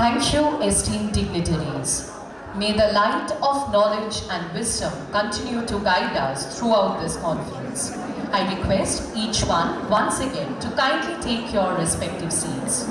Thank you, esteemed dignitaries. May the light of knowledge and wisdom continue to guide us throughout this conference. I request each one once again to kindly take your respective seats.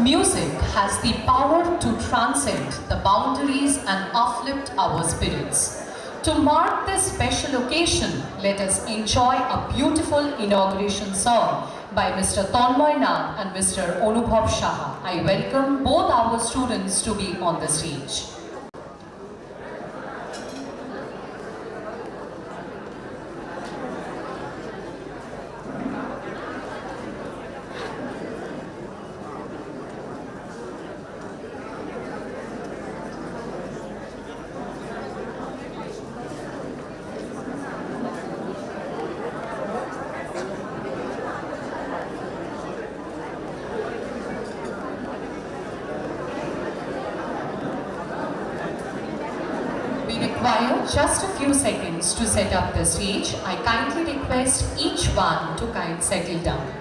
Music has the power to transcend the boundaries and uplift our spirits. To mark this special occasion, let us enjoy a beautiful inauguration song by Mr. Tanmoy Nag and Mr. Anubhav Shah. I welcome both our students to be on the stage. Require just a few seconds to set up the stage. I kindly request each one to settle down.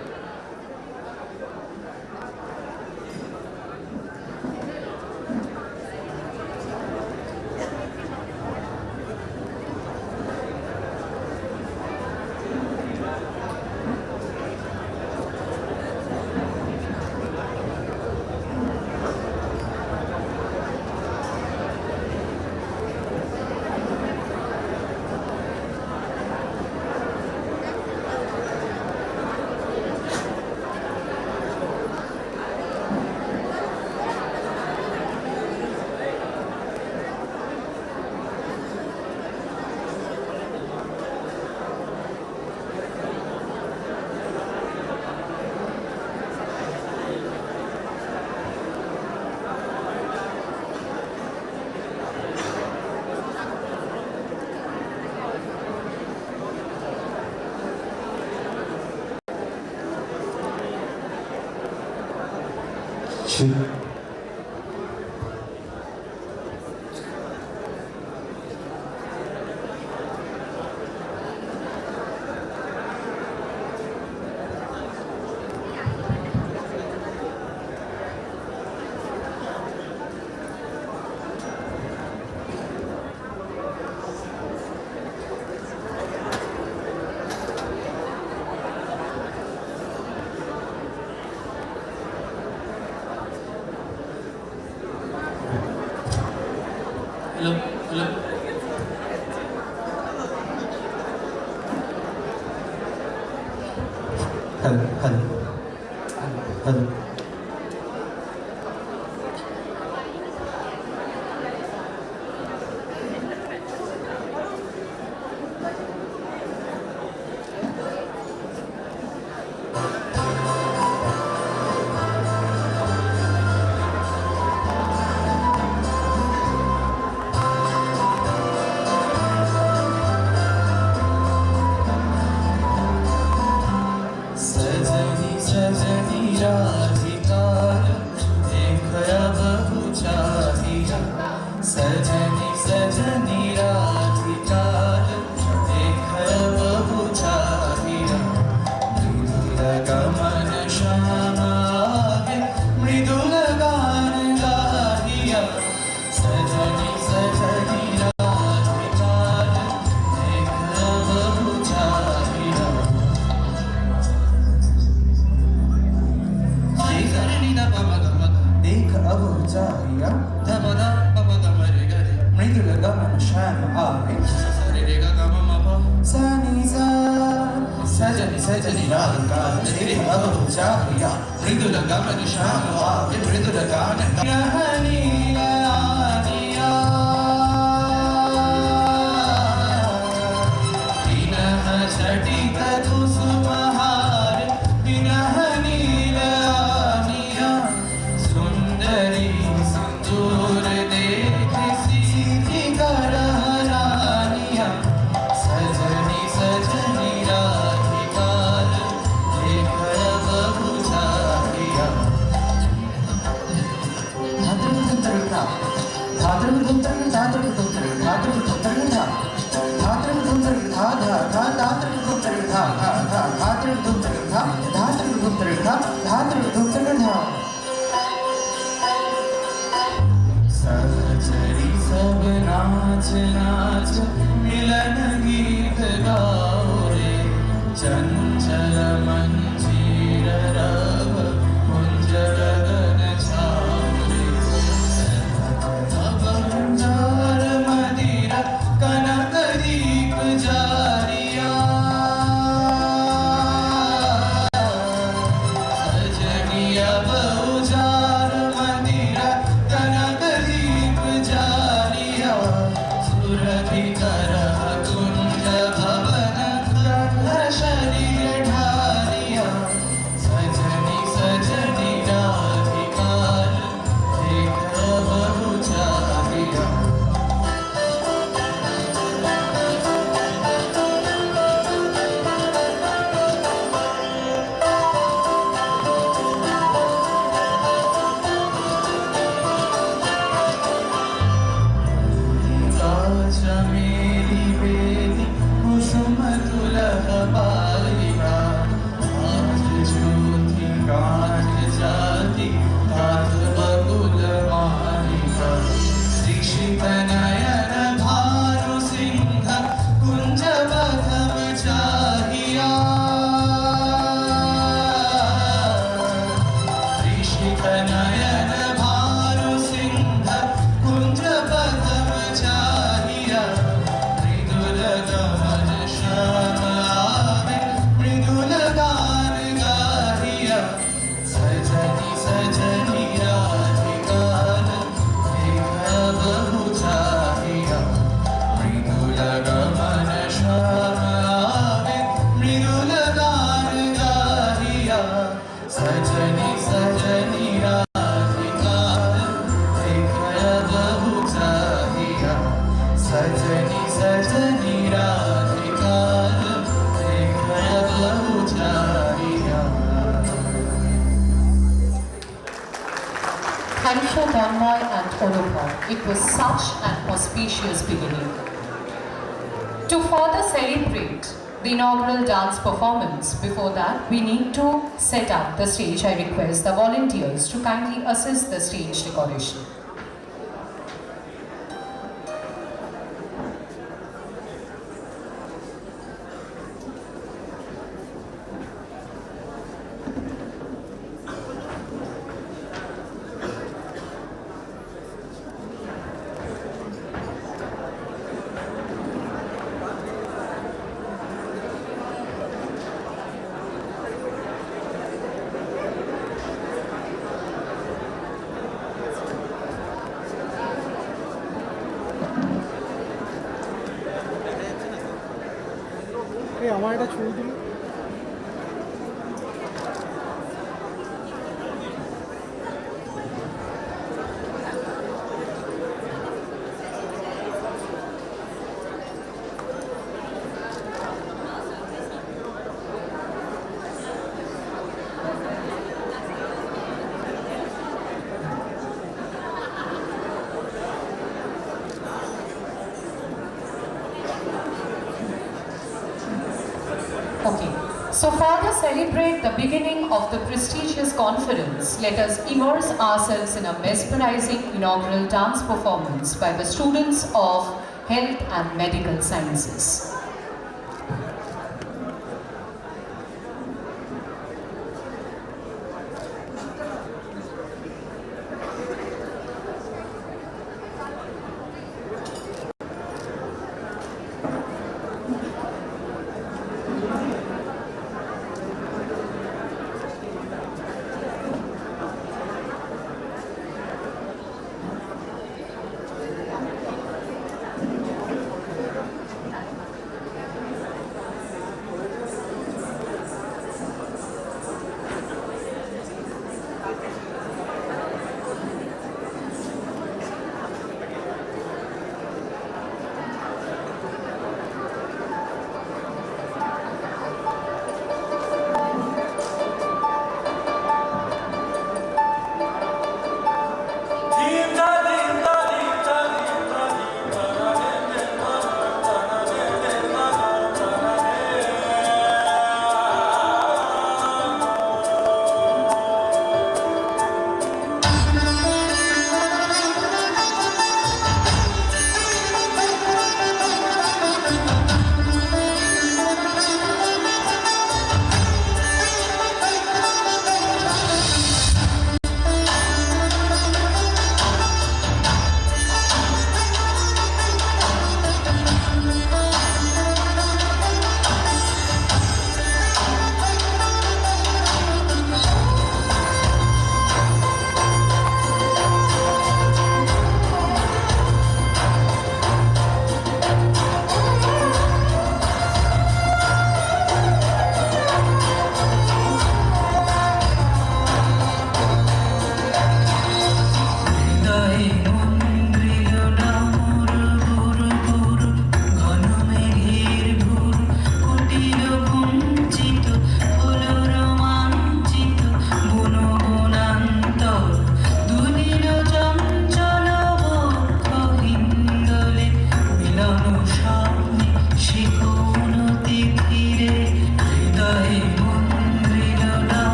Hello. Sati tatu sumahar, binahani la धुपकड धाम सहचरी सब नाच नाच मिलन गीत गाओ रे चंचल मंजीर रव कुंज गगन छाओ रे बंजार मदिरा कनक दीप जारिया सजनिया बहुजार मदिरा कनक दीप जारिया सुरभि कर कुंज भवन गंध शरीर ढारिया सजनी सजनी राधिकार देख बहु चारिया चमेली बेली कुसुम तुलह बालिका आज ज्योति काज जाति हाथ बकुल मालिका ऋषित नयन भानु सिंह कुंज बधम चाहिया ऋषित नयन भानु सिंह कुंज बधम चाहिया मृदुल गमन श्याम आवे मृदुल गान गाहिया सजनी सजनी राधिकार देख बहु चाहिया मृदुल गमन श्याम आवे मृदुल गान गाहिया सजनी सजनी राधिकार देख बहु चाहिया सजनी सजनी राधिकार देख बहु चाहिया Thank you, Tanmay and Anupam. It was such an auspicious beginning. To further celebrate the inaugural dance performance, before that, we need to set up the stage. I request the volunteers to kindly assist the stage decoration. আমার এটা ছবি দিল Okay. So further celebrate the beginning of the prestigious conference, let us immerse ourselves in a mesmerizing inaugural dance performance by the students of Health and Medical Sciences.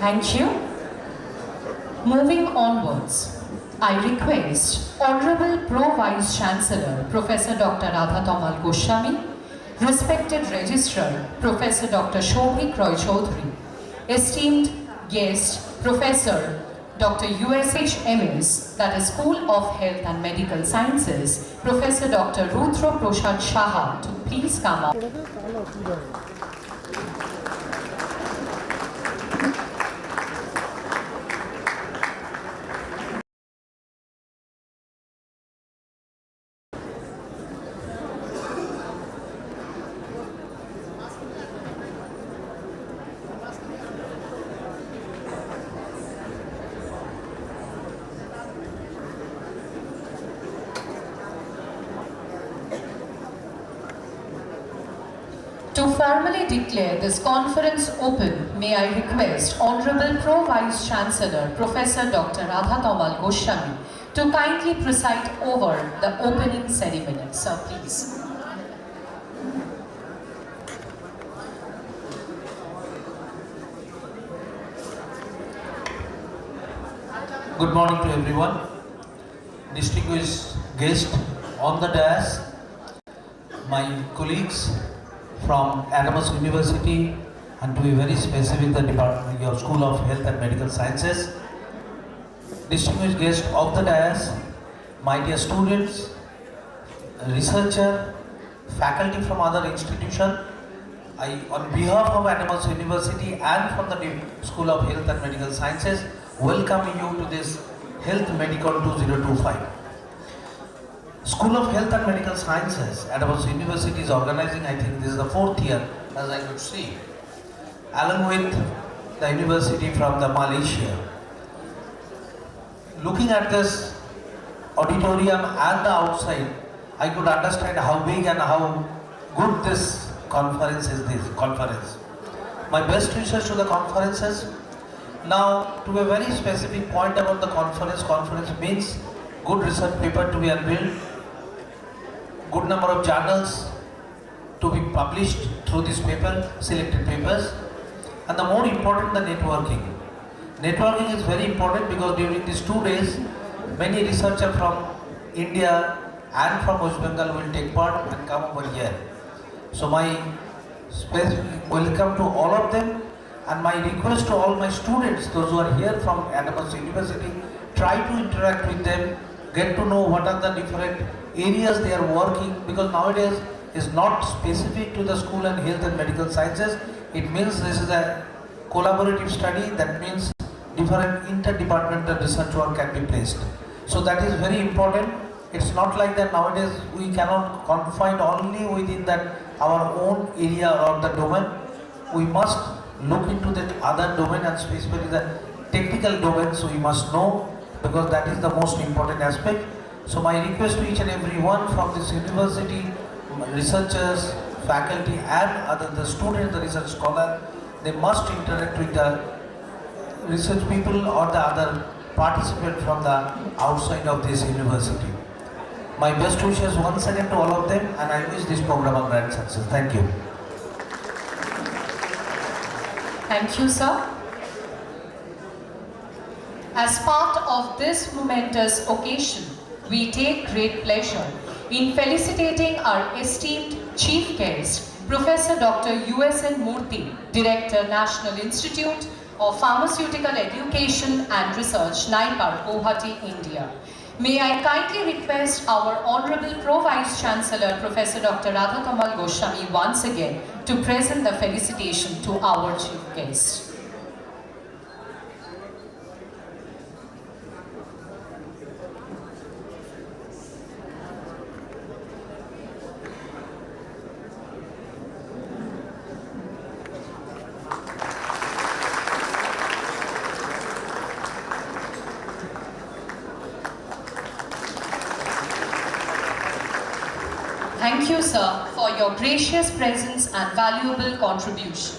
Thank you. Moving onwards, I request Honorable Pro Vice Chancellor Professor Dr. Radha Tamal Goswami, respected Registrar Professor Dr. Shobhik Roy Chaudhary, esteemed guest Professor Dr. USH MS, that is School of Health and Medical Sciences, Professor Dr. Rudra Prasad Shaha, to please come up. করে দেয় তাহলে অসুবিধা হবে। To formally declare this conference open, may I request Honorable Pro Vice Chancellor Professor Dr. Radha Tamal Goswami to kindly preside over the opening ceremony. Sir, please. Good morning to everyone. Distinguished guests on the dais, my colleagues from Adams University, and to be very specific, the Department, your School of Health and Medical Sciences. Distinguished guests of the dais, my dear students, researcher, faculty from other institutions, I, on behalf of Adams University and from the School of Health and Medical Sciences, welcome you to this Health Medical 2025. School of Health and Medical Sciences, Adams University is organizing, I think this is the 4th year, as I could see, along with the university from the Malaysia. Looking at this auditorium and the outside, I could understand how big and how good this conference is. My best wishes to the conferences. Now, to a very specific point about the conference means good research paper to be unveiled, good number of journals to be published through this paper, selected papers, and the more important, the networking. Networking is very important because during these 2 days, many researchers from India and from West Bengal will take part and come over here. So my specific welcome to all of them, and my request to all my students, those who are here from Adams University, try to interact with them, get to know what are the different areas they are working, because nowadays is not specific to the School and Health and Medical Sciences. It means this is a collaborative study, that means different interdepartmental research work can be placed. So that is very important. It's not like that nowadays we cannot confine only within that our own area or the domain. We must look into that other domain, and specifically the technical domains we must know, because that is the most important aspect. So my request to each and every one from this university, researchers, faculty and the students, the research scholar, they must interact with the research people or the other participants from the outside of this university. My best wishes once again to all of them, and I wish this program a grand success. Thank you. Thank you, sir. As part of this momentous occasion, we take great pleasure in felicitating our esteemed chief guest, Professor Dr. USN Murthy, Director, National Institute of Pharmaceutical Education and Research, NIPAR, Guwahati, India. May I kindly request our Honorable Pro Vice Chancellor, Professor Dr. Radha Tamal Goswami, once again to present the felicitation to our chief guest. Thank you, sir, for your gracious presence and valuable contribution.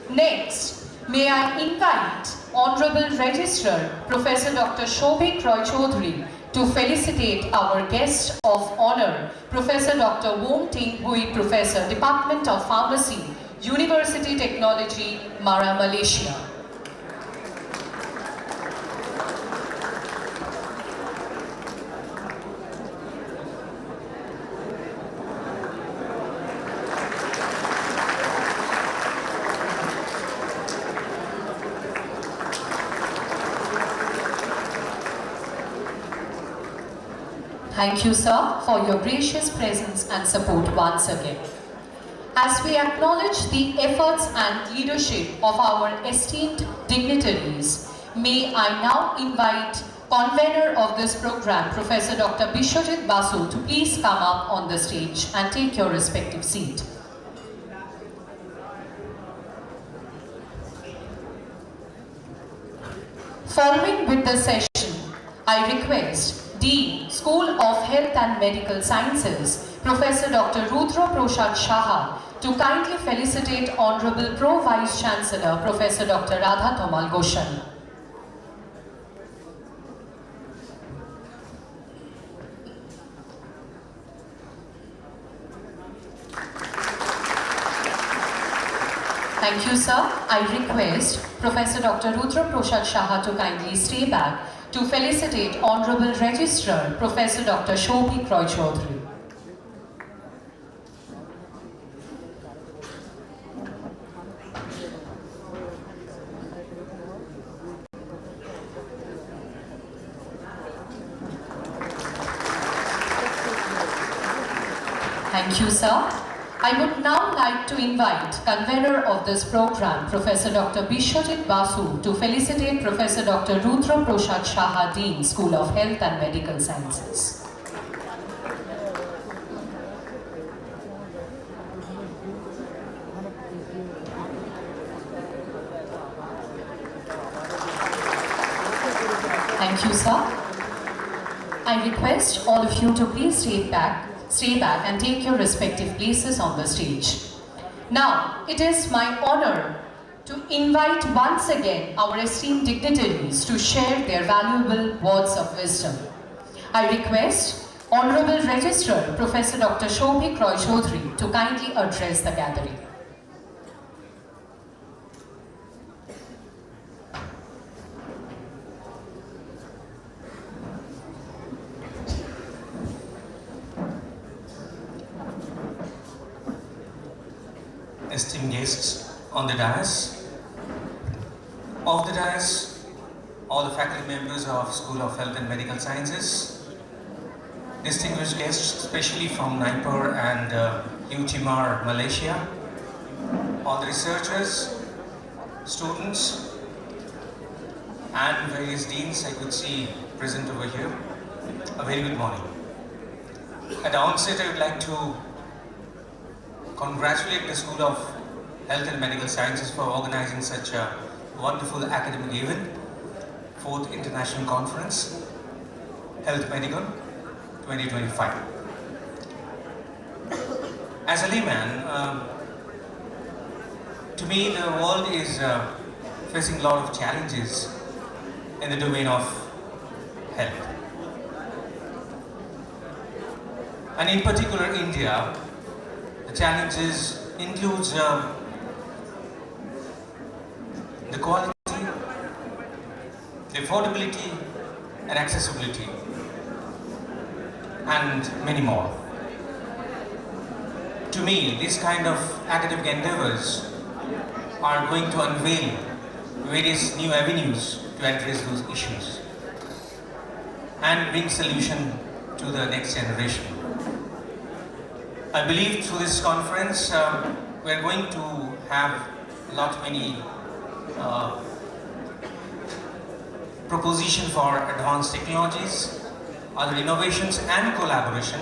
Next, may I invite Honorable Registrar Professor Dr. Shobhik Roy Chaudhary to felicitate our guest of honor, Professor Dr. Wong Ting Hui, Professor, Department of Pharmacy, University Technology, Mara, Malaysia. Thank you, sir, for your gracious presence and support once again. As we acknowledge the efforts and leadership of our esteemed dignitaries, may I now invite convener of this program, Professor Dr. Bishwajit Basu, to please come up on the stage and take your respective seat. Following with the session, I request Dean, School of Health and Medical Sciences, Professor Dr. Rudra Prasad Shaha, to kindly felicitate Honorable Pro Vice Chancellor, Professor Dr. Radha Tamal Goswami. Thank you, sir. I request Professor Dr. Rudra Prasad Shaha to kindly stay back to felicitate Honorable Registrar, Professor Dr. Shobhik Roy Chaudhary. Thank you, sir. I would now like to invite convener of this program, Professor Dr. Bishwajit Basu, to felicitate Professor Dr. Rudra Prasad Shaha, Dean, School of Health and Medical Sciences. Thank you, sir. I request all of you to please stay back and take your respective places on the stage. Now, it is my honor to invite once again our esteemed dignitaries to share their valuable words of wisdom. I request Honorable Registrar, Professor Dr. Shobhik Roy Chaudhary, to kindly address the gathering. Esteemed guests on the dais, off the dais, all the faculty members of School of Health and Medical Sciences, distinguished guests, especially from Naipur and UTMR, Malaysia, all the researchers, students, and various deans I could see present over here. A very good morning. At the onset, I would like to congratulate the School of Health and Medical Sciences for organizing such a wonderful academic event, 4th International Conference, Health Medical 2025. As a layman, to me the world is facing a lot of challenges in the domain of health. And in particular India, the challenges includes the quality, the affordability and accessibility, and many more. To me, these kind of academic endeavors are going to unveil various new avenues to address those issues and bring solution to the next generation. I believe through this conference, we are going to have many proposition for advanced technologies, other innovations and collaboration,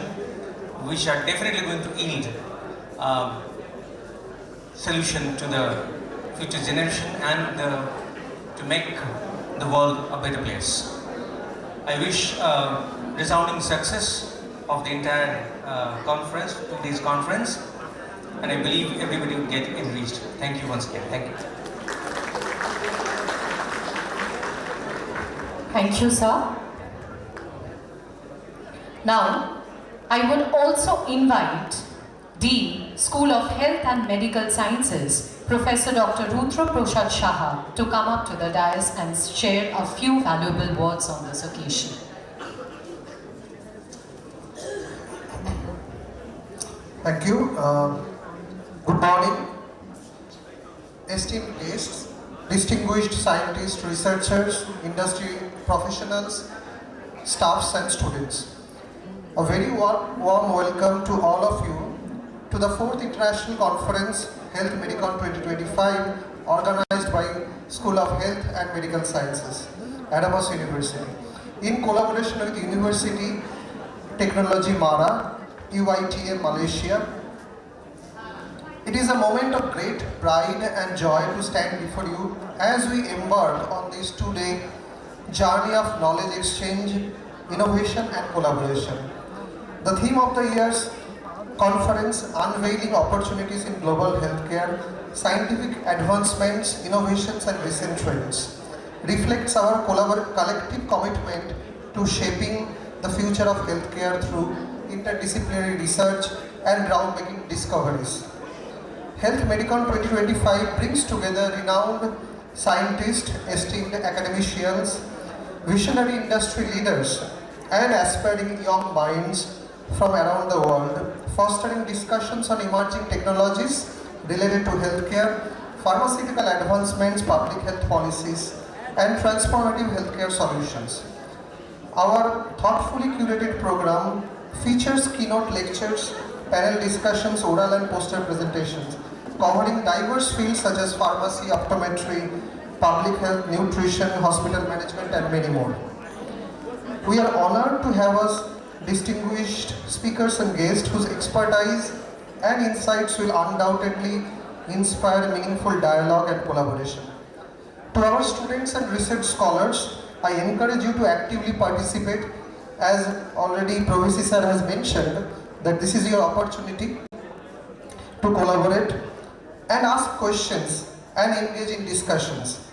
which are definitely going to yield solution to the future generation and to make the world a better place. I wish resounding success of the entire today's conference, and I believe everybody will get enriched. Thank you once again. Thank you. Thank you, sir. Now, I would also invite Dean, School of Health and Medical Sciences, Professor Dr. Rudra Prasad Shaha, to come up to the dais and share a few valuable words on this occasion. Thank you. Good morning, esteemed guests, distinguished scientists, researchers, industry professionals, staffs and students. A very warm welcome to all of you to the 4th International Conference Health Medicon 2025 organized by School of Health and Medical Sciences, Adamos University, in collaboration with University Technology Mara, UITM Malaysia. It is a moment of great pride and joy to stand before you as we embark on this 2-day journey of knowledge exchange, innovation and collaboration. The theme of the year's conference, Unveiling Opportunities in Global Healthcare, Scientific Advancements, Innovations and Recent Trends, reflects our collective commitment to shaping the future of healthcare through interdisciplinary research and groundbreaking discoveries. Health Medicon 2025 brings together renowned scientists, esteemed academicians, visionary industry leaders, and aspiring young minds from around the world, fostering discussions on emerging technologies related to healthcare, pharmaceutical advancements, public health policies, and transformative healthcare solutions. Our thoughtfully curated program features keynote lectures, panel discussions, oral and poster presentations, covering diverse fields such as pharmacy, optometry, public health, nutrition, hospital management, and many more. We are honored to have us distinguished speakers and guests whose expertise and insights will undoubtedly inspire meaningful dialogue and collaboration. To our students and research scholars, I encourage you to actively participate, as already Professor Sir has mentioned, that this is your opportunity to collaborate and ask questions and engage in discussions.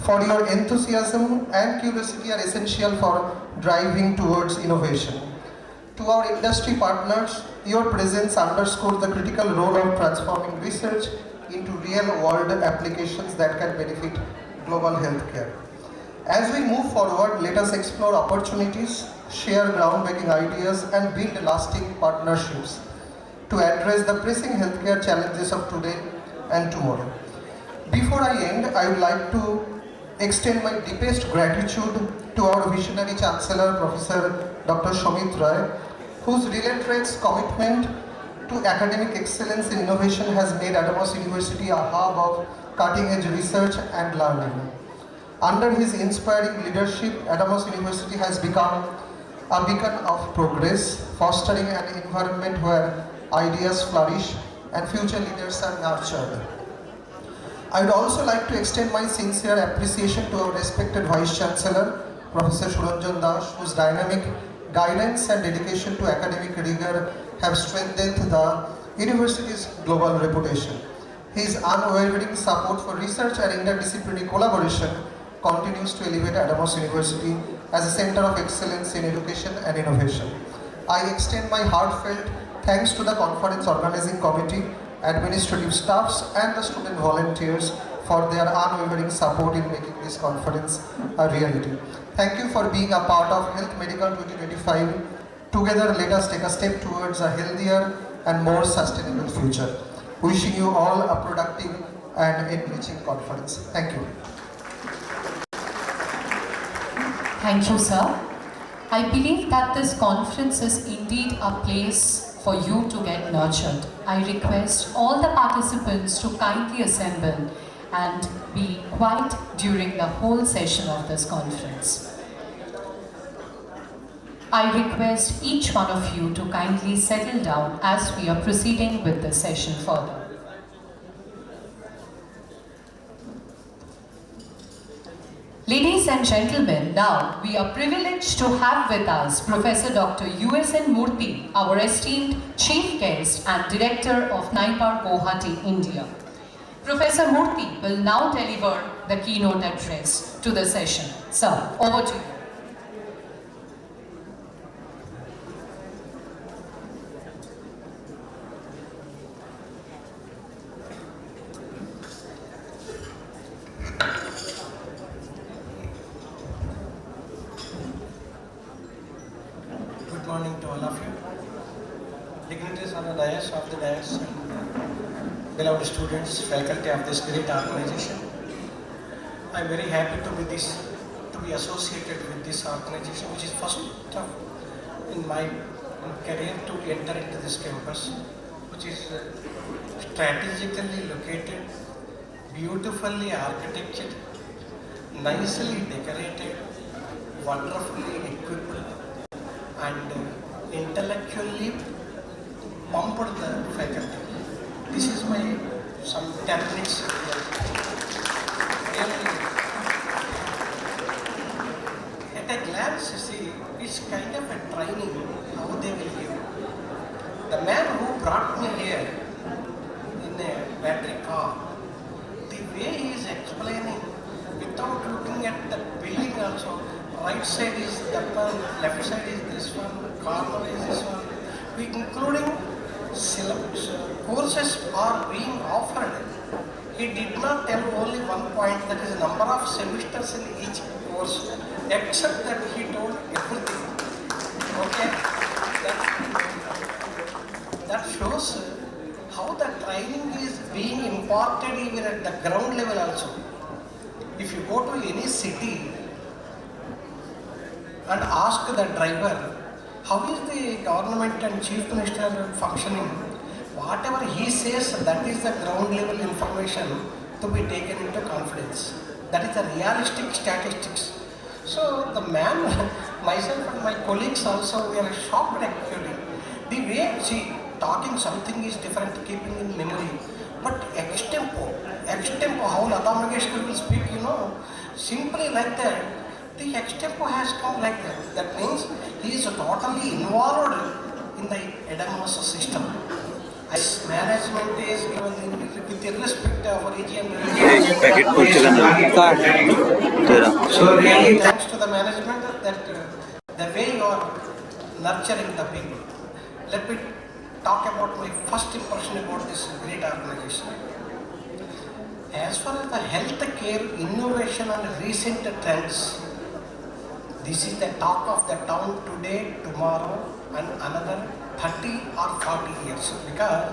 For your enthusiasm and curiosity are essential for driving towards innovation. To our industry partners, your presence underscores the critical role of transforming research into real-world applications that can benefit global healthcare. As we move forward, let us explore opportunities, share groundbreaking ideas, and build lasting partnerships to address the pressing healthcare challenges of today and tomorrow. Before I end, I would like to extend my deepest gratitude to our visionary Chancellor, Professor Dr. Shomit Roy, whose relentless commitment to academic excellence and innovation has made Adamos University a hub of cutting-edge research and learning. Under his inspiring leadership, Adamos University has become a beacon of progress, fostering an environment where ideas flourish and future leaders are nurtured. I would also like to extend my sincere appreciation to our respected Vice Chancellor, Professor Suranjan Das, whose dynamic guidance and dedication to academic rigor have strengthened the university's global reputation. His unwavering support for research and interdisciplinary collaboration continues to elevate Adamos University as a center of excellence in education and innovation. I extend my heartfelt thanks to the conference organizing committee, administrative staffs, and the student volunteers for their unwavering support in making this conference a reality. Thank you for being a part of Health Medicon 2025. Together, let us take a step towards a healthier and more sustainable future. Wishing you all a productive and enriching conference. Thank you. Thank you, sir. I believe that this conference is indeed a place for you to get nurtured. I request all the participants to kindly assemble and be quiet during the whole session of this conference. I request each one of you to kindly settle down as we are proceeding with the session further. Ladies and gentlemen, now we are privileged to have with us Professor Dr. U.S.N. Murthy, our esteemed Chief Guest and Director of NIPAR Guwahati, India. Professor Murthy will now deliver the keynote address to the session. Sir, over to you. Good morning to all of you. Dignitaries on the dais, and beloved students, faculty of this great organization. I am very happy to be associated with this organization, which is first in my career to enter into this campus, which is strategically located, beautifully architected, nicely decorated, wonderfully equipped, and intellectually pumped the faculty. This is my some 10 minutes. Really, at a glance, you see, it's kind of a training how they will give. The man who brought me here in a battery car, the way he is explaining without looking at the building also, right side is that one, left side is this one, corner is this one, including syllabus, courses are being offered. He did not tell only one point, that is number of semesters in each course, except that he told everything. Okay? That shows how the training is being imparted even at the ground level also. If you go to any city and ask the driver, how is the government and chief minister functioning? Whatever he says, that is the ground level information to be taken into confidence. That is the realistic statistics. So the man, myself and my colleagues also, we are shocked actually. The way, see, talking something is different, keeping in memory. But extempo, how Lata Mangeshkar will speak, simply like that. The extempo has come like that. That means he is totally involved in the Edamas system. As management is given with irrespect of region. So really thanks to the management that the way you are nurturing the people. Let me talk about my first impression about this great organization. As far as the healthcare innovation and recent trends, this is the talk of the town today, tomorrow, and another 30 or 40 years. Because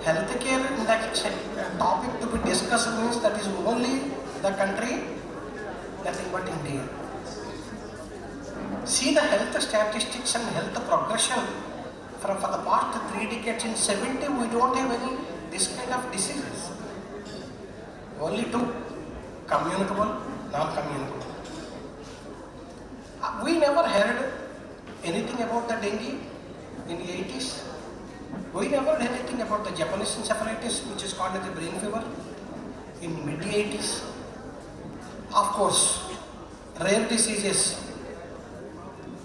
healthcare in that topic to be discussed means that is only the country, nothing but India. See the health statistics and health progression for the past 3 decades. In 70, we don't have any this kind of diseases. Only 2, communicable, non-communicable. We never heard anything about the dengue in the 80s. We never heard anything about the Japanese encephalitis, which is called as the brain fever, in mid-80s. Of course, rare diseases,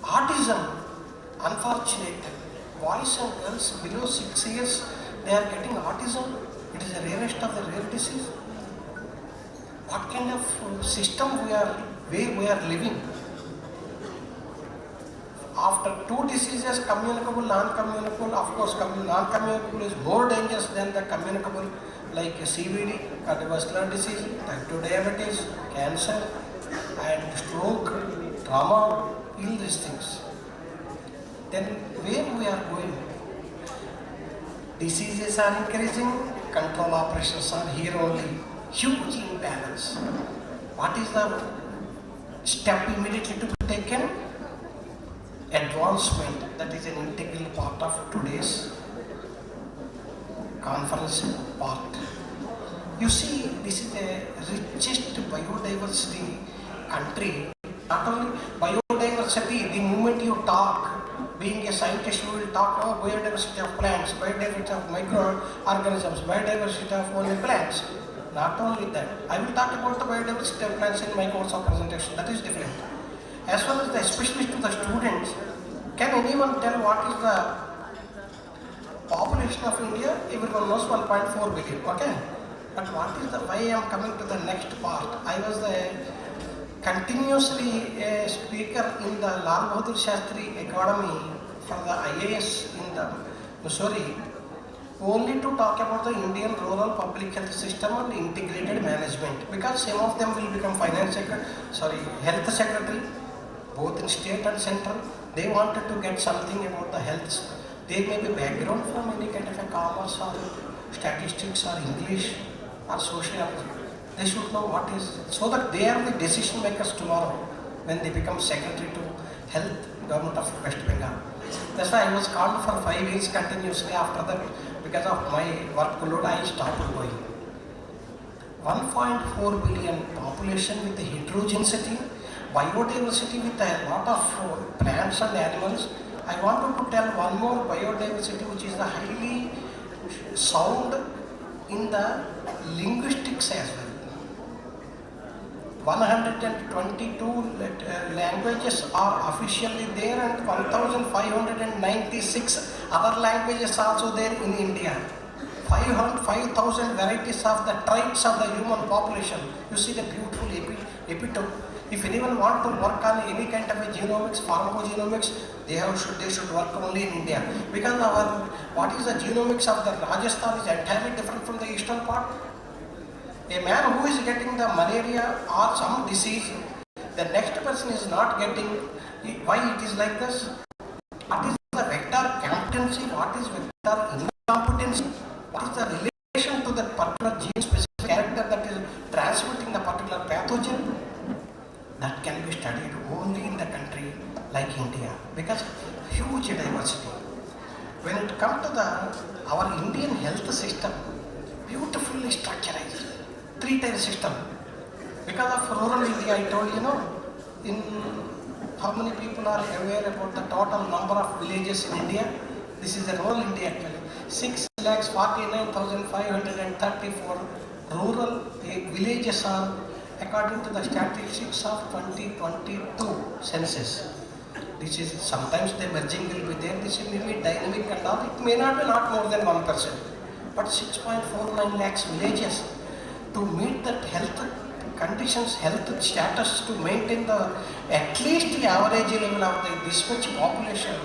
autism, unfortunate. Boys and girls below 6 years, they are getting autism. It is the rarest of the rare disease. What kind of system we are living? After 2 diseases, communicable, non-communicable, of course, non-communicable is more dangerous than the communicable, like CVD, cardiovascular disease, type 2 diabetes, cancer, and stroke, trauma, all these things. Then where we are going? Diseases are increasing, control operations are here only. Huge imbalance. What is the step immediately to be taken? Advancement, that is an integral part of today's conference part. You see, this is the richest biodiversity country. Not only biodiversity, the moment you talk, being a scientist, you will talk about biodiversity of plants, biodiversity of microorganisms, biodiversity of only plants. Not only that, I will talk about the biodiversity of plants in my course of presentation. That is different. As well as the especially to the students, can anyone tell what is the population of India? Everyone knows 1.4 billion, okay? But what is the, why I am coming to the next part? I was continuously a speaker in the Lal Bahadur Shastri Academy for the IAS in the Missouri, only to talk about the Indian rural public health system and integrated management, because some of them will become health secretary, both in state and central. They wanted to get something about the health. They may be background from any kind of a commerce or statistics or English or sociology. They should know what is, so that they are the decision makers tomorrow when they become secretary to health government of West Bengal. That's why I was called for 5 years continuously. After that, because of my workload, I stopped going. 1.4 billion population with heterogeneity, biodiversity with a lot of plants and animals. I wanted to tell one more biodiversity which is the highly sound in the linguistics as well. 122 languages are officially there and 1596 other languages also there in India. 5,000 varieties of the tribes of the human population. You see the beautiful epitome. If anyone want to work on any kind of a genomics, pharmacogenomics, they should work only in India. Because what is the genomics of the Rajasthan is entirely different from the eastern part. A man who is getting the malaria or some disease, the next person is not getting. Why it is like this? What is the vector competency? What is vector incompetency? What is the relation to that particular gene-specific character that is transmitting the particular pathogen? That can be studied only in the country like India because huge diversity. When it comes to our Indian health system, beautifully structured, 3-tier system. Because of rural India, I told in how many people are aware about the total number of villages in India? This is the rural India actually. 6,49,534 rural villages are according to the statistics of 2022 census. This is sometimes the merging will be there. This will be dynamic and all. It may not be not more than 1%, but 6.49 lakhs villages to meet that health conditions, health status, to maintain at least the average level of this much population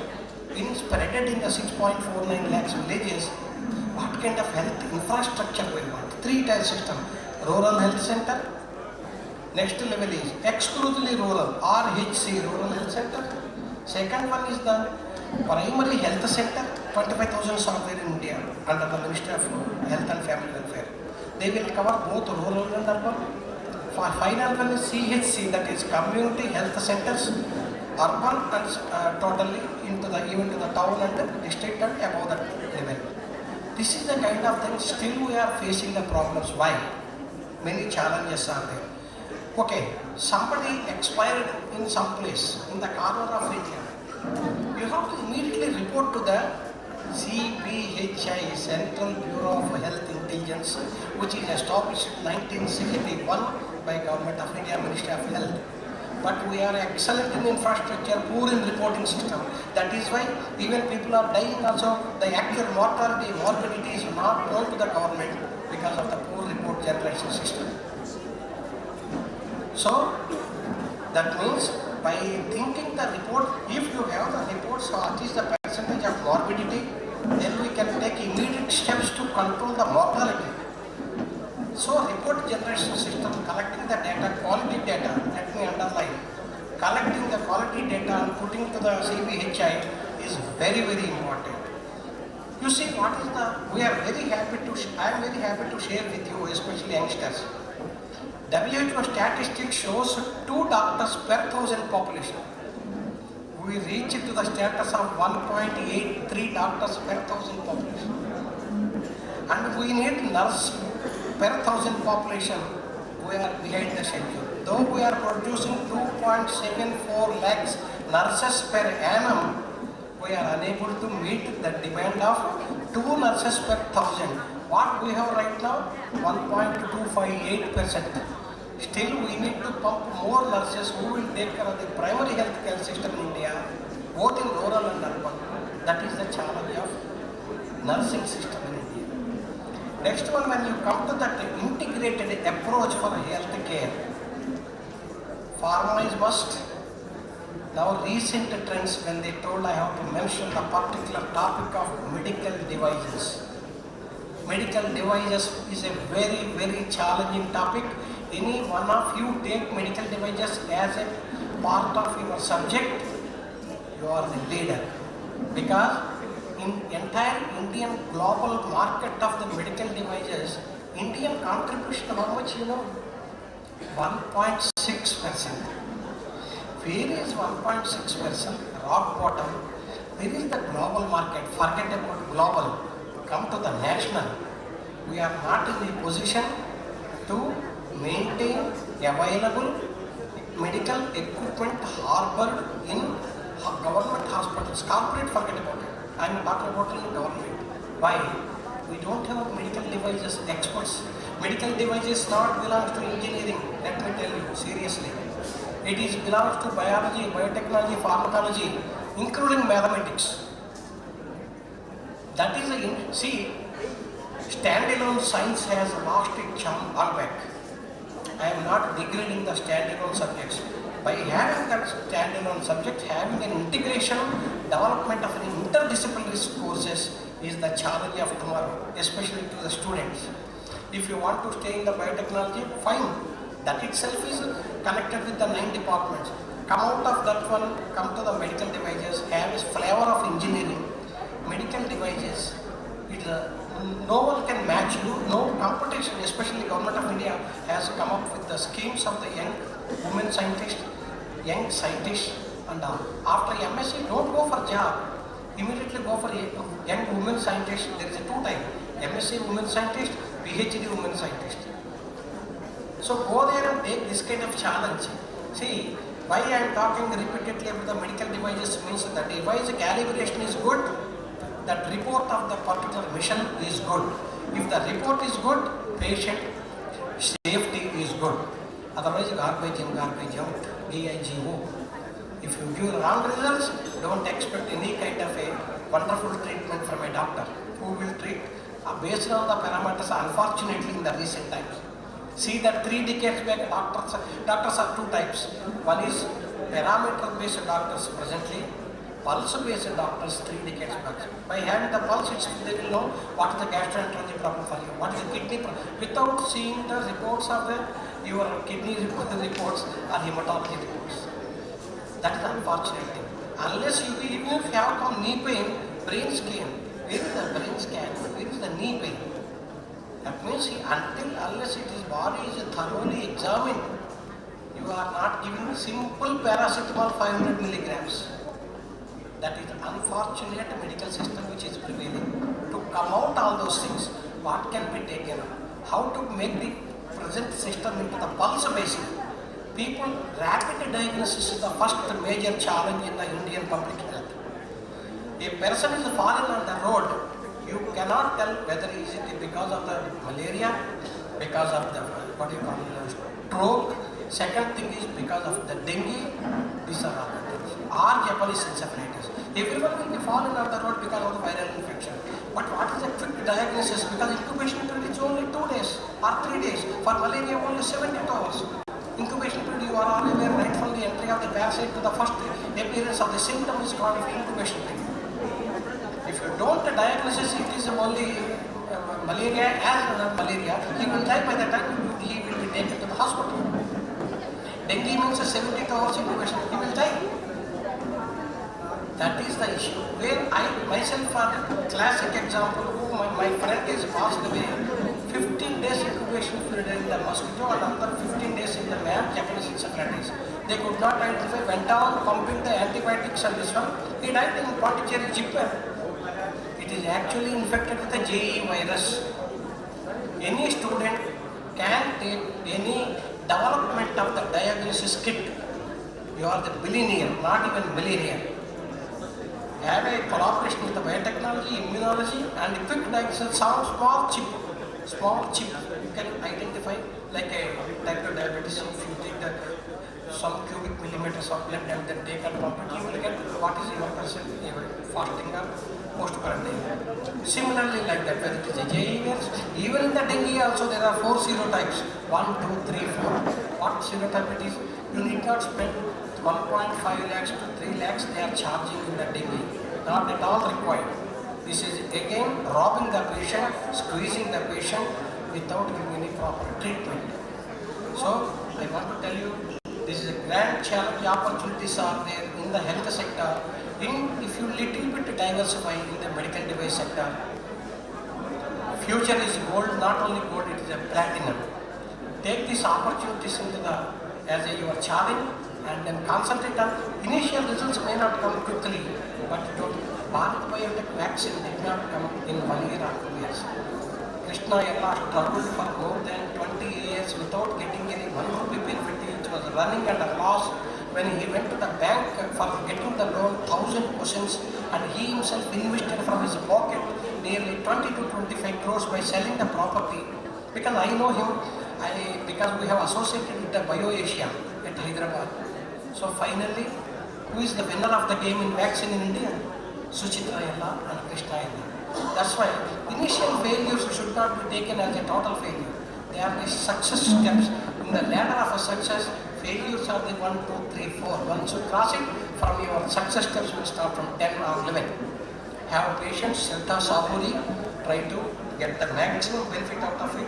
spreaded in the 6.49 lakhs villages. What kind of health infrastructure we want? 3-tier system. Rural health center. Next level is exclusively rural, RHC, rural health center. Second one is the primary health center. 25,000 are there in India under the Ministry of Health and Family Welfare. They will cover both rural and urban. Final one is CHC, that is community health centers, urban and totally even to the town and the district and above that level. This is the kind of thing still we are facing the problems. Why? Many challenges are there. Okay, somebody expired in some place in the corner of India. You have to immediately report to the CBHI, Central Bureau of Health Intelligence, which is established in 1961 by Government of India, Ministry of Health. But we are excellent in infrastructure, poor in reporting system. That is why even people are dying also. The actual mortality, morbidity is not known to the government because of the poor report generation system. So that means by thinking the report, if you have the reports, what is the percentage of morbidity, then we can take immediate steps to control the mortality. So report generation system, collecting the data, quality data, let me underline, collecting the quality data and putting to the CBHI is very, very important. You see what is I am very happy to share with you, especially youngsters. WHO statistics shows 2 doctors per 1,000 population. We reach to the status of 1.83 doctors per 1,000 population. And we need nurse per 1,000 population. We are behind the schedule. Though we are producing 2.74 lakhs nurses per annum, we are unable to meet the demand of 2 nurses per 1,000. What we have right now? 1.258%. Still we need to pump more nurses who will take care of the primary health care system in India, both in rural and urban. That is the challenge of nursing system in India. Next one, when you come to that integrated approach for health care, pharma is must. Now recent trends, when they told I have to mention the particular topic of medical devices. Medical devices is a very, very challenging topic. Any one of you take medical devices as a part of your subject, you are the leader. Because in entire Indian global market of the medical devices, Indian contribution, how much 1.6%. Where is 1.6%? rock bottom. There is the global market. Forget about global. Come to the national. We are not in the position to maintain available medical equipment harbored in government hospitals. Corporate, forget about it. I am talking about in government. Why? We don't have medical devices experts. Medical devices not belongs to engineering. Let me tell you seriously. It is belongs to biology, biotechnology, pharmacology, including mathematics. That is the see. Standalone science has lost its charm all back. I am not degrading the standalone subjects. By having that standalone subject, having an integration, development of an interdisciplinary courses is the challenge of tomorrow, especially to the students. If you want to stay in the biotechnology, fine. That itself is connected with the 9 departments. Come out of that one, come to the medical devices, have a flavor of engineering. Medical devices, no one can match you, no competition, especially Government of India has come up with the schemes of the young women scientists, and after MSc, don't go for job, immediately go for young women scientists. There is a 2 type, MSc women scientist, PhD women scientist. So go there and take this kind of challenge. See, why I am talking repeatedly about the medical devices means that device calibration is good, that report of the particular mission is good. If the report is good, patient safety is good. Otherwise, garbage in, garbage out, GIGO. If you give wrong results, don't expect any kind of a wonderful treatment from a doctor who will treat based on the parameters, unfortunately, in the recent times. See that 3 decades back, doctors are 2 types. One is parameter-based doctors presently, pulse-based doctors 3 decades back. By having the pulse, they will know what is the gastroenterology problem for you, what is the kidney problem, without seeing the reports of your kidney reports or hematology reports. That is unfortunate thing. Unless even if you have come knee pain, brain scan, where is the brain scan? Where is the knee pain? That means unless his body is thoroughly examined, you are not giving simple paracetamol 500 milligrams. That is unfortunate medical system which is prevailing. To come out all those things, what can be taken? How to make the present system into the pulse basis? People, rapid diagnosis is the first major challenge in the Indian public health. A person is falling on the road, you cannot tell whether is it because of the malaria, because of the stroke. Second thing is because of the dengue. These are all the things. Or Japanese encephalitis. Everyone will be falling on the road because of the viral infection. But what is the quick diagnosis? Because incubation period is only 2 days or 3 days. For malaria, only 72 hours. Incubation period, you are all aware right from the entry of the parasite to the first appearance of the symptom is called incubation period. If you don't diagnose it is only malaria as malaria, he will die by the time he will be taken to the hospital. Dengue means 72 hours incubation, he will die. That is the issue. Where I myself are classic example who my friend is passed away. 15 days incubation period in the mosquito and another 15 days in the man, Japanese encephalitis. They could not identify, went on pumping the antibiotics and this one. He died in Pondicherry Jipper. It is actually infected with the JE virus. Any student can take any development of the diagnosis kit. You are the billionaire, not even millionaire. Have a collaboration with the biotechnology, immunology, and quick diagnosis. Small chip. You can identify like a type of diabetes. If you take some cubic millimeters of blood and then take and pump it, you will get what is your percent fasting or post-quarantine. Similarly, like that, whether it is a JE virus, even in the dengue also there are 4 serotypes. 1, 2, 3, 4. What serotype it is? You need not spend 1.5 lakhs to 3 lakhs they are charging in the dengue. Not at all required. This is again robbing the patient, squeezing the patient without giving any proper treatment. So, I want to tell you, this is a grand challenge. Opportunities are there in the health sector. If you little bit diversify in the medical device sector, future is gold, not only gold, it is a platinum. Take these opportunities into as your challenge and then concentrate on initial results may not come quickly, but Bharat Biotech vaccine did not come in 1 year or 2 years. Krishna Yella struggled for more than 20 years without getting any 1 rupee benefit. It was running at a loss. When he went to the bank for getting the loan, 1,000 questions, and he himself invested from his pocket nearly 20 to 25 crores by selling the property. Because I know him, because we have associated with the BioAsia at Hyderabad. So finally, who is the winner of the game in vaccine in India? Suchitra Yella and Krishna Yella. That's why initial failures should not be taken as a total failure. They are the success steps. In the ladder of a success, failures are the 1, 2, 3, 4. Once you cross it, from your success steps will start from 10 or 11. Have patience, Shraddha Saburi, try to get the maximum benefit out of it.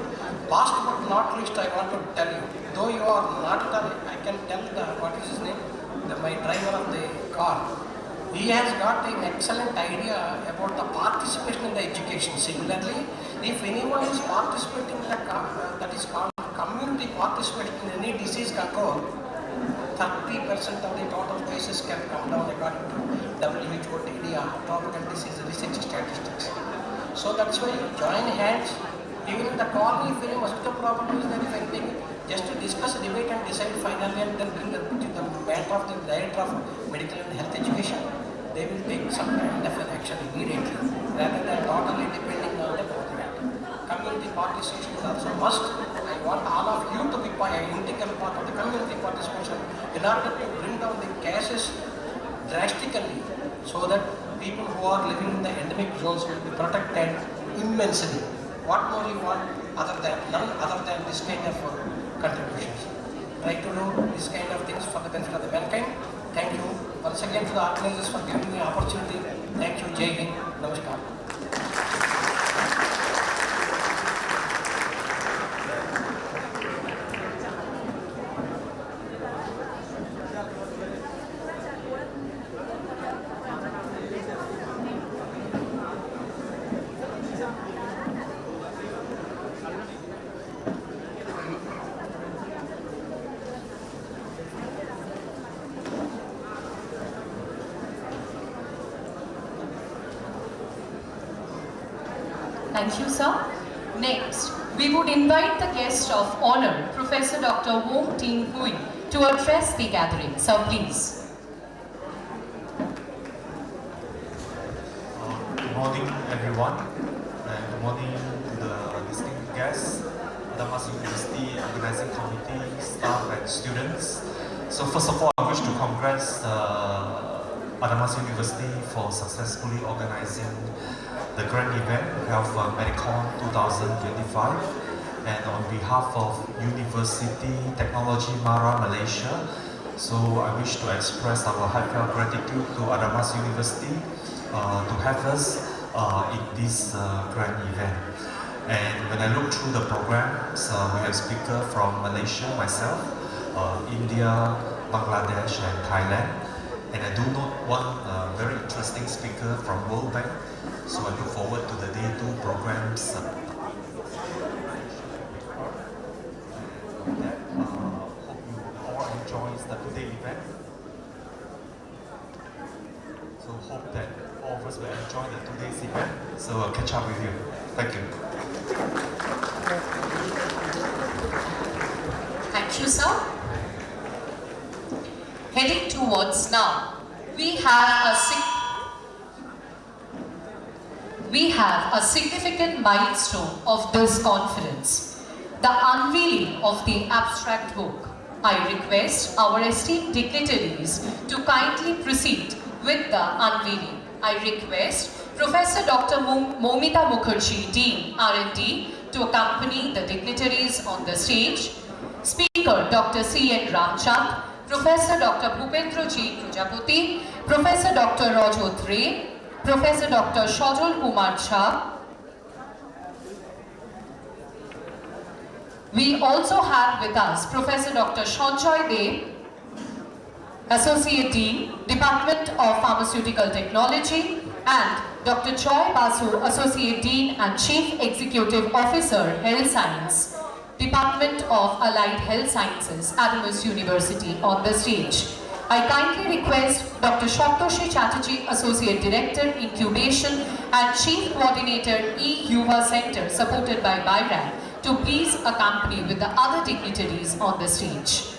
Last but not least, I want to tell you, though you are not I can tell what is his name, my driver of the car. He has got an excellent idea about the participation in the education. Similarly, if anyone is participating in the that is called community participation in any disease control, 30% of the total cases can come down according to WHO, TDR, tropical disease research statistics. So that's why you join hands. Even in the colony, if any mosquito problem is there, if anything, just to discuss, debate and decide finally, and then bring the matter of the director of medical and health education. They will take some kind of an action immediately, rather than totally depending on the government. Community participation is also must. I want all of you to be an integral part of the community participation in order to bring down the cases drastically, so that people who are living in the endemic zones will be protected immensely. What more you want none other than this kind of contributions? Try to do this kind of things for the benefit of the mankind. Thank you once again to the organizers for giving me the opportunity. Thank you. Jai Hind. Namaskar. Thank you, sir. Next, we would invite the guest of honor, Professor Dr. Wong Ting Hui, to address the gathering. Sir, please. Good morning, everyone, and good morning to the distinguished guests, Adamas University Organizing Committee, staff and students. So first of all, I wish to congratulate Adamas University for successfully organizing the grand event, Health Medicon 2025, and on behalf of University Technology Mara Malaysia, so I wish to express our heartfelt gratitude to Adamas University to have us in this grand event. And when I look through the programs, we have speakers from Malaysia, myself, India, Bangladesh and Thailand. And I do note one very interesting speaker from World Bank. So I look forward to the day 2 programs. Hope you all enjoy the today event. So hope that all of us will enjoy the today's event. So I'll catch up with you. Thank you. Thank you, sir. Heading towards now, we have a significant milestone of this conference, the unveiling of the abstract book. I request our esteemed dignitaries to kindly proceed with the unveiling. I request Professor Dr. Momita Mukherjee, Dean R&D, to accompany the dignitaries on the stage. Speaker Dr. C.N. Ramchand, Professor Dr. Bhupendra G. Prajapati, Professor Dr. Rajot Ray, Professor Dr. Shajol Kumar Jha. We also have with us Professor Dr. Sanjoy Dey, Associate Dean, Department of Pharmaceutical Technology, and Dr. Joy Basu, Associate Dean and Chief Executive Officer, Health Science. Department of Allied Health Sciences, Adamas University, on the stage. I kindly request Dr. Shoptoshi Chatterjee, Associate Director, Incubation and Chief Coordinator, E-Yuva Center, supported by BIRAC, to please accompany with the other dignitaries on the stage.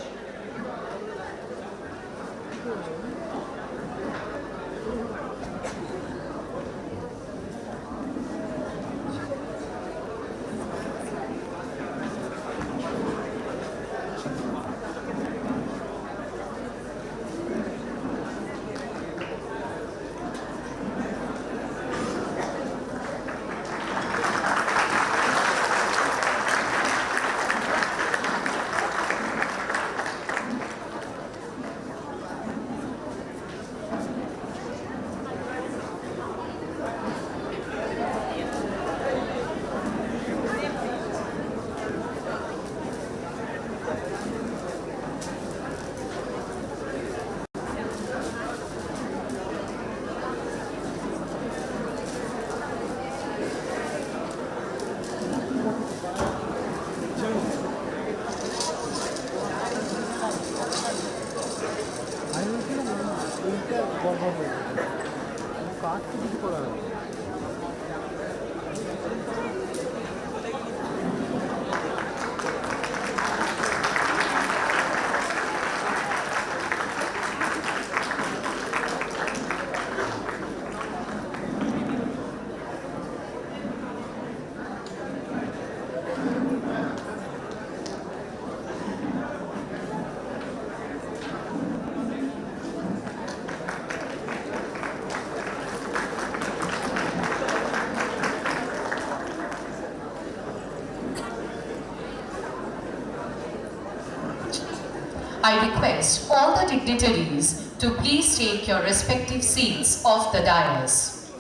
I request all the dignitaries to please take your respective seats of the dais.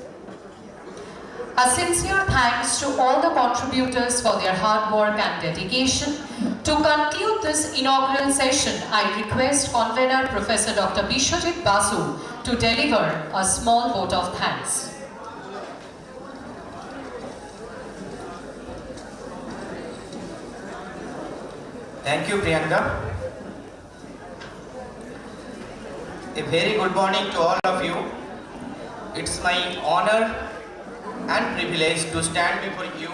A sincere thanks to all the contributors for their hard work and dedication. To conclude this inaugural session, I request Convener Professor Dr. Bishwajit Basu to deliver a small vote of thanks. Thank you, Priyanka. A very good morning to all of you. It's my honor and privilege to stand before you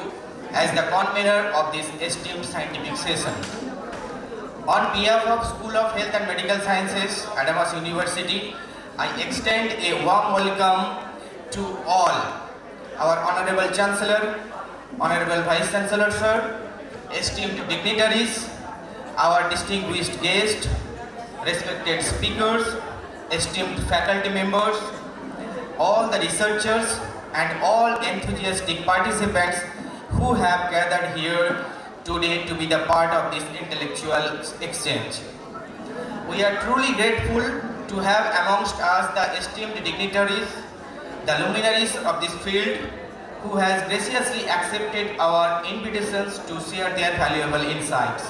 as the convener of this esteemed scientific session. On behalf of School of Health and Medical Sciences, Adamas University, I extend a warm welcome to all our Honorable Chancellor, Honorable Vice Chancellor Sir, esteemed dignitaries, our distinguished guests, respected speakers, esteemed faculty members, all the researchers and all enthusiastic participants who have gathered here today to be the part of this intellectual exchange. We are truly grateful to have amongst us the esteemed dignitaries, the luminaries of this field, who has graciously accepted our invitations to share their valuable insights.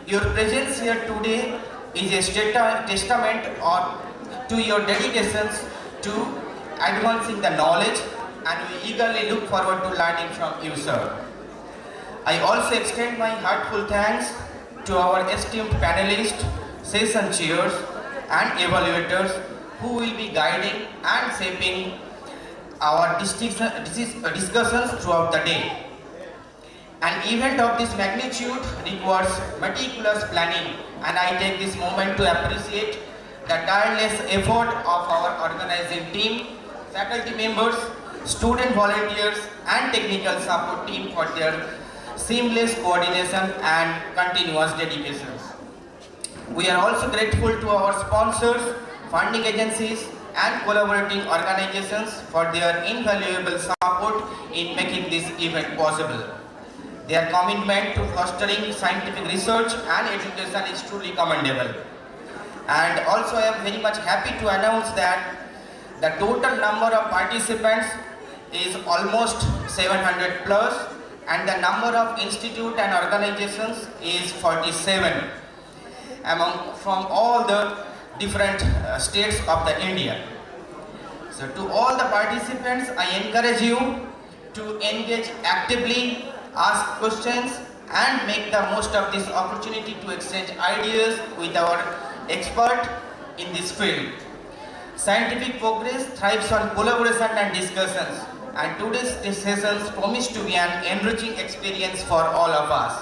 Your presence here today is a testament to your dedications to advancing the knowledge, and we eagerly look forward to learning from you, sir. I also extend my heartfelt thanks to our esteemed panelists, session chairs and evaluators who will be guiding and shaping our discussions throughout the day. An event of this magnitude requires meticulous planning, and I take this moment to appreciate the tireless effort of our organizing team, faculty members, student volunteers and technical support team for their seamless coordination and continuous dedications. We are also grateful to our sponsors, funding agencies and collaborating organizations for their invaluable support in making this event possible. Their commitment to fostering scientific research and education is truly commendable. And also I am very much happy to announce that the total number of participants is almost 700 plus, and the number of institute and organizations is 47 from all the different states of the India. So to all the participants, I encourage you to engage actively, ask questions and make the most of this opportunity to exchange ideas with our expert in this field. Scientific progress thrives on collaboration and discussions, and today's sessions promise to be an enriching experience for all of us.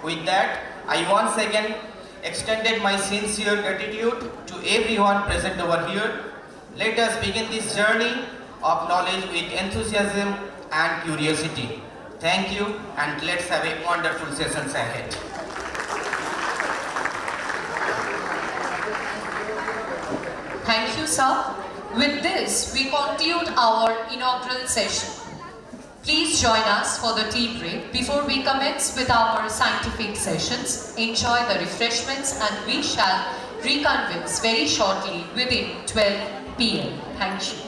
With that, I once again extended my sincere gratitude to everyone present over here. Let us begin this journey of knowledge with enthusiasm and curiosity. Thank you, and let's have a wonderful sessions ahead. Thank you, sir. With this, we conclude our inaugural session. Please join us for the tea break before we commence with our scientific sessions. Enjoy the refreshments and we shall reconvene very shortly within 12 p.m. Thank you.